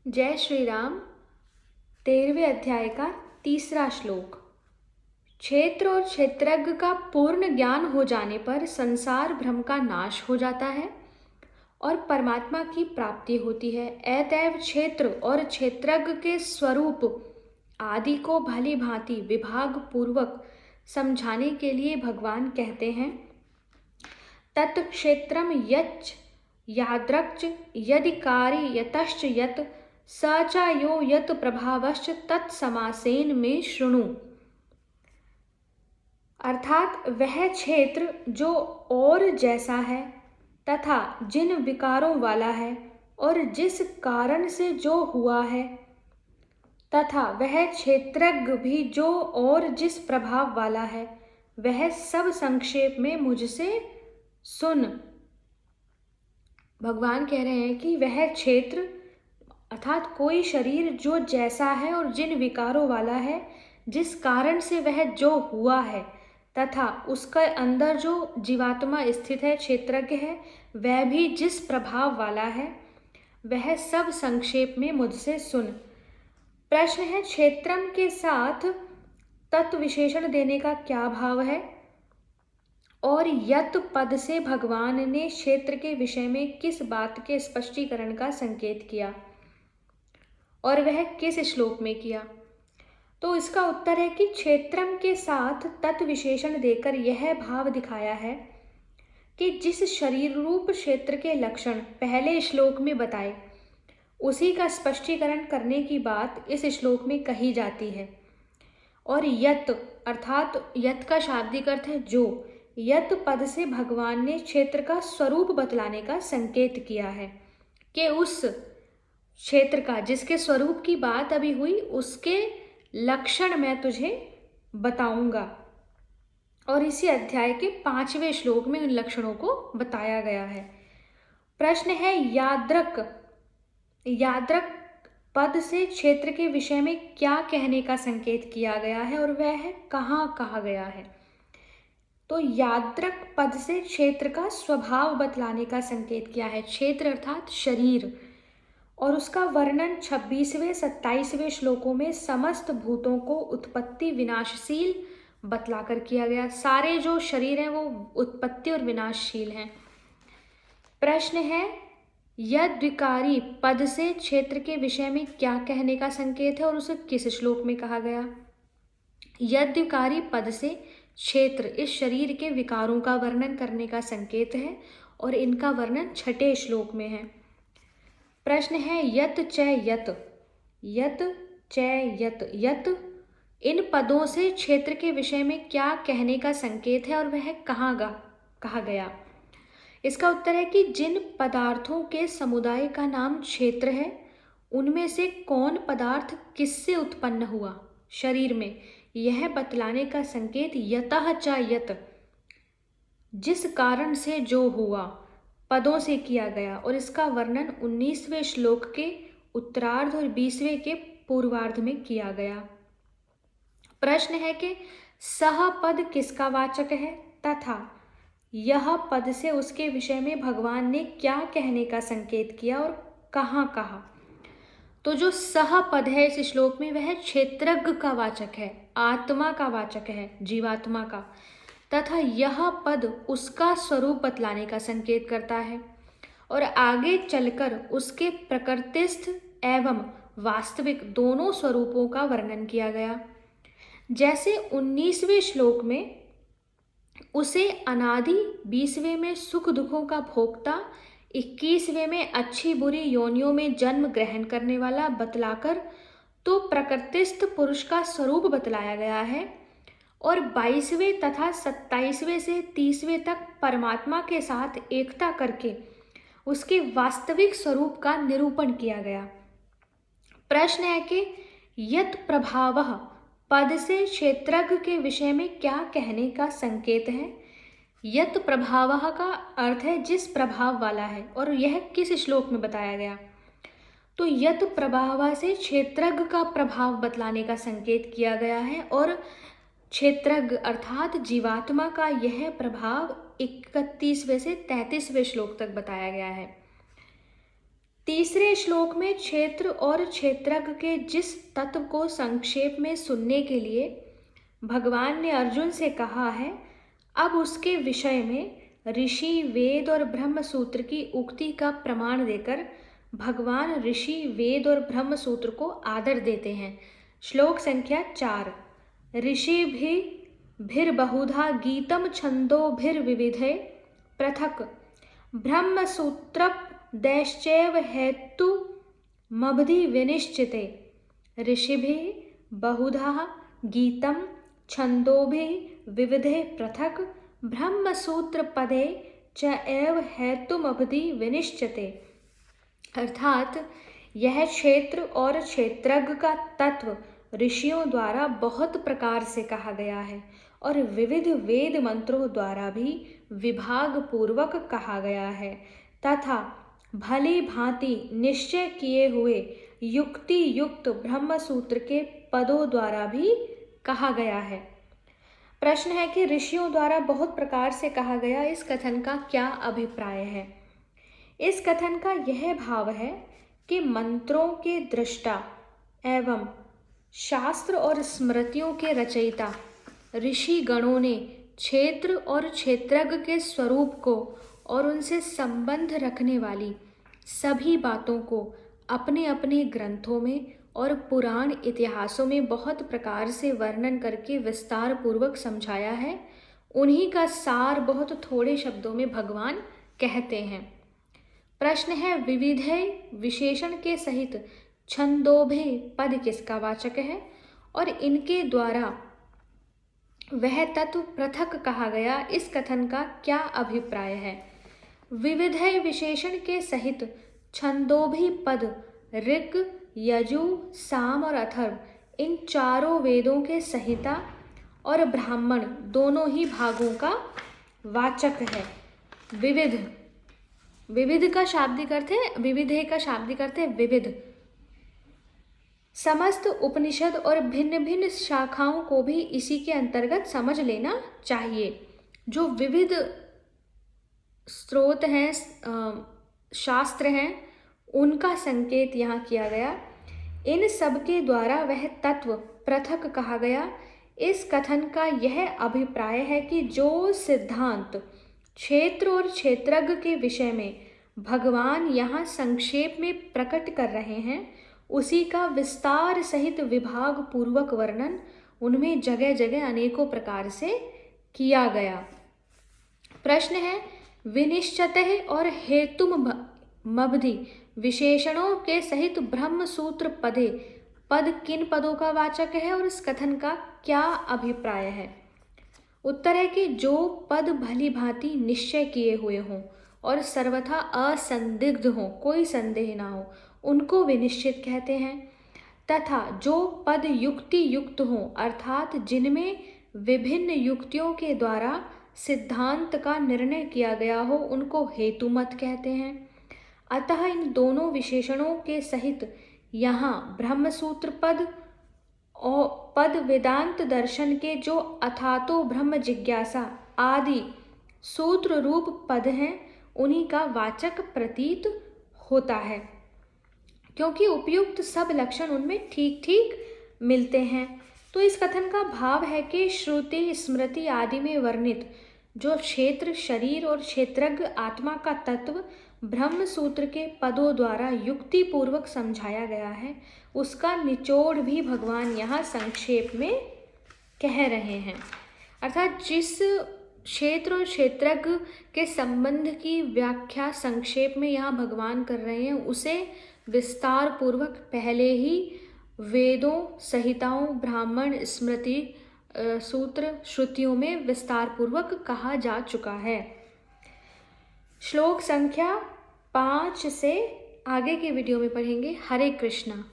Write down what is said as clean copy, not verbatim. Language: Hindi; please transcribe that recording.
जय श्री राम। 13वें अध्याय का तीसरा श्लोक। क्षेत्र और क्षेत्रज्ञ का पूर्ण ज्ञान हो जाने पर संसार भ्रम का नाश हो जाता है और परमात्मा की प्राप्ति होती है। अतएव क्षेत्र और क्षेत्रज्ञ के स्वरूप आदि को भली भांति विभाग पूर्वक समझाने के लिए भगवान कहते हैं, तत्क्षेत्रम यच्च यादृक्च यदि कार्य यतश्च यत् स च यो यत् प्रभावश्च तत्समासेन में शृणु। अर्थात वह क्षेत्र जो और जैसा है तथा जिन विकारों वाला है और जिस कारण से जो हुआ है, तथा वह क्षेत्रज्ञ भी जो और जिस प्रभाव वाला है, वह सब संक्षेप में मुझसे सुन। भगवान कह रहे हैं कि वह क्षेत्र अर्थात कोई शरीर जो जैसा है और जिन विकारों वाला है, जिस कारण से वह जो हुआ है, तथा उसके अंदर जो जीवात्मा स्थित है, क्षेत्रज्ञ है, वह भी जिस प्रभाव वाला है, वह सब संक्षेप में मुझसे सुन। प्रश्न है, क्षेत्रम के साथ तत्व विशेषण देने का क्या भाव है और यत पद से भगवान ने क्षेत्र के विषय में किस बात के स्पष्टीकरण का संकेत किया और वह किस श्लोक में किया? तो इसका उत्तर है कि क्षेत्रम के साथ तत्व विशेषण देकर यह भाव दिखाया है कि जिस शरीर रूप क्षेत्र के लक्षण पहले श्लोक में बताए, उसी का स्पष्टीकरण करने की बात इस श्लोक में कही जाती है। और यत अर्थात यत का शाब्दिक अर्थ है जो, यत पद से भगवान ने क्षेत्र का स्वरूप बतलाने का संकेत किया है कि उस क्षेत्र का, जिसके स्वरूप की बात अभी हुई, उसके लक्षण मैं तुझे बताऊंगा। और इसी अध्याय के 5वें श्लोक में उन लक्षणों को बताया गया है। प्रश्न है, यादृक पद से क्षेत्र के विषय में क्या कहने का संकेत किया गया है और वह है कहाँ कहा गया है? तो यादृक पद से क्षेत्र का स्वभाव बतलाने का संकेत किया है। क्षेत्र अर्थात शरीर, और उसका वर्णन 26वें 27वें श्लोकों में समस्त भूतों को उत्पत्ति विनाशशील बतलाकर किया गया। सारे जो शरीर हैं वो उत्पत्ति और विनाशशील हैं। प्रश्न है, यद्विकारी पद से क्षेत्र के विषय में क्या कहने का संकेत है और उसे किस श्लोक में कहा गया? यद्विकारी पद से क्षेत्र इस शरीर के विकारों का वर्णन करने का संकेत है और इनका वर्णन 6ठे श्लोक में है। प्रश्न है, यत च यत इन पदों से क्षेत्र के विषय में क्या कहने का संकेत है और वह कहाँ कहा गया? इसका उत्तर है कि जिन पदार्थों के समुदाय का नाम क्षेत्र है, उनमें से कौन पदार्थ किससे उत्पन्न हुआ शरीर में, यह बतलाने का संकेत यतः च यत जिस कारण से जो हुआ पदों से किया गया और इसका वर्णन 19वें श्लोक के उत्तरार्ध और 20वें के पूर्वार्ध में किया गया। प्रश्न है कि सह पद किसका वाचक है तथा यह पद से उसके विषय में भगवान ने क्या कहने का संकेत किया और कहाँ कहा? तो जो सह पद है इस श्लोक में वह क्षेत्रज्ञ का वाचक है, आत्मा का वाचक है, जीवात्मा का, तथा यह पद उसका स्वरूप बतलाने का संकेत करता है और आगे चलकर उसके प्रकृतिस्थ एवं वास्तविक दोनों स्वरूपों का वर्णन किया गया। जैसे 19वें श्लोक में उसे अनादि, 20वें में सुख दुखों का भोक्ता, 21वें में अच्छी बुरी योनियों में जन्म ग्रहण करने वाला बतलाकर तो प्रकृतिस्थ पुरुष का स्वरूप बतलाया गया है और 22वें तथा 27वें से 30वें तक परमात्मा के साथ एकता करके उसके वास्तविक स्वरूप का निरूपण किया गया। प्रश्न है कि यत प्रभावः पद से क्षेत्रज्ञ के विषय में क्या कहने का संकेत है? यत प्रभावः का अर्थ है जिस प्रभाव वाला है और यह किस श्लोक में बताया गया? तो यत प्रभाव से क्षेत्रज्ञ का प्रभाव बतलाने का संकेत किया गया है और क्षेत्रज्ञ अर्थात जीवात्मा का यह प्रभाव 31वें से 33वें श्लोक तक बताया गया है। तीसरे श्लोक में क्षेत्र और क्षेत्रज्ञ के जिस तत्व को संक्षेप में सुनने के लिए भगवान ने अर्जुन से कहा है, अब उसके विषय में ऋषि वेद और ब्रह्म सूत्र की उक्ति का प्रमाण देकर भगवान ऋषि वेद और ब्रह्म सूत्र को आदर देते हैं। श्लोक संख्या 4। ऋषिभिर्बहुधा गीतम छंदोभिर्विविधे पृथक् ब्रह्मसूत्रपदैश्चैव हेतुमभि विनिश्चिते। ऋषिभिः बहुधा गीतम छंदोभिः विविधे पृथक् ब्रह्मसूत्रपदे च एव हेतुमभि विनिश्चिते। अर्थात यह क्षेत्र और क्षेत्रज्ञ का तत्व ऋषियों द्वारा बहुत प्रकार से कहा गया है और विविध वेद मंत्रों द्वारा भी विभाग पूर्वक कहा गया है तथा भली भांति निश्चय किए हुए युक्ति युक्त ब्रह्म सूत्र के पदों द्वारा भी कहा गया है। प्रश्न है कि ऋषियों द्वारा बहुत प्रकार से कहा गया इस कथन का क्या अभिप्राय है। इस कथन का यह भाव है कि मंत्रों के दृष्टा एवं शास्त्र और स्मृतियों के रचयिता ऋषि गणों ने क्षेत्र और क्षेत्रज्ञ के स्वरूप को और उनसे संबंध रखने वाली सभी बातों को अपने अपने ग्रंथों में और पुराण इतिहासों में बहुत प्रकार से वर्णन करके विस्तार पूर्वक समझाया है। उन्हीं का सार बहुत थोड़े शब्दों में भगवान कहते हैं। प्रश्न है, विविधेय विशेषण के सहित छंदोभे पद किसका वाचक है और इनके द्वारा वह तत्व पृथक कहा गया, इस कथन का क्या अभिप्राय है। विविधेय विशेषण के सहित छंदोभि पद ऋग यजु साम और अथर्व इन चारों वेदों के संहिता और ब्राह्मण दोनों ही भागों का वाचक है। विविध का शाब्दिक अर्थ है, विविधेय का शाब्दिक अर्थ है विविध। समस्त उपनिषद और भिन्न भिन्न शाखाओं को भी इसी के अंतर्गत समझ लेना चाहिए। जो विविध स्रोत हैं, शास्त्र हैं, उनका संकेत यहाँ किया गया। इन सब के द्वारा वह तत्व पृथक कहा गया। इस कथन का यह अभिप्राय है कि जो सिद्धांत क्षेत्र और क्षेत्रज्ञ के विषय में भगवान यहाँ संक्षेप में प्रकट कर रहे हैं, उसी का विस्तार सहित विभाग पूर्वक वर्णन उनमें जगह जगह अनेकों प्रकार से किया गया। प्रश्न है, विनिश्चते और हेतुमभि विशेषणों के सहित ब्रह्म सूत्र पदे पद किन पदों का वाचक है और इस कथन का क्या अभिप्राय है। उत्तर है कि जो पद भली भांति निश्चय किए हुए हों और सर्वथा असंदिग्ध हों, कोई संदेह ना हो, उनको विनिश्चित कहते हैं तथा जो पद युक्ति युक्त हों अर्थात जिनमें विभिन्न युक्तियों के द्वारा सिद्धांत का निर्णय किया गया हो, उनको हेतुमत कहते हैं। अतः इन दोनों विशेषणों के सहित यहाँ ब्रह्मसूत्र पद और पद वेदांत दर्शन के जो अथातो ब्रह्म जिज्ञासा आदि सूत्र रूप पद हैं, उन्हीं का वाचक प्रतीत होता है, क्योंकि उपयुक्त सब लक्षण उनमें ठीक ठीक मिलते हैं। तो इस कथन का भाव है कि श्रुति स्मृति आदि में वर्णित जो क्षेत्र शरीर और क्षेत्रज्ञ आत्मा का तत्व ब्रह्म सूत्र के पदों द्वारा युक्ति पूर्वक समझाया गया है, उसका निचोड़ भी भगवान यहाँ संक्षेप में कह रहे हैं। अर्थात जिस क्षेत्र और क्षेत्रज्ञ के संबंध की व्याख्या संक्षेप में यहाँ भगवान कर रहे हैं, उसे विस्तार पूर्वक पहले ही वेदों संहिताओं ब्राह्मण स्मृति सूत्र श्रुतियों में विस्तार पूर्वक कहा जा चुका है। श्लोक संख्या 5 से आगे के वीडियो में पढ़ेंगे। हरे कृष्णा।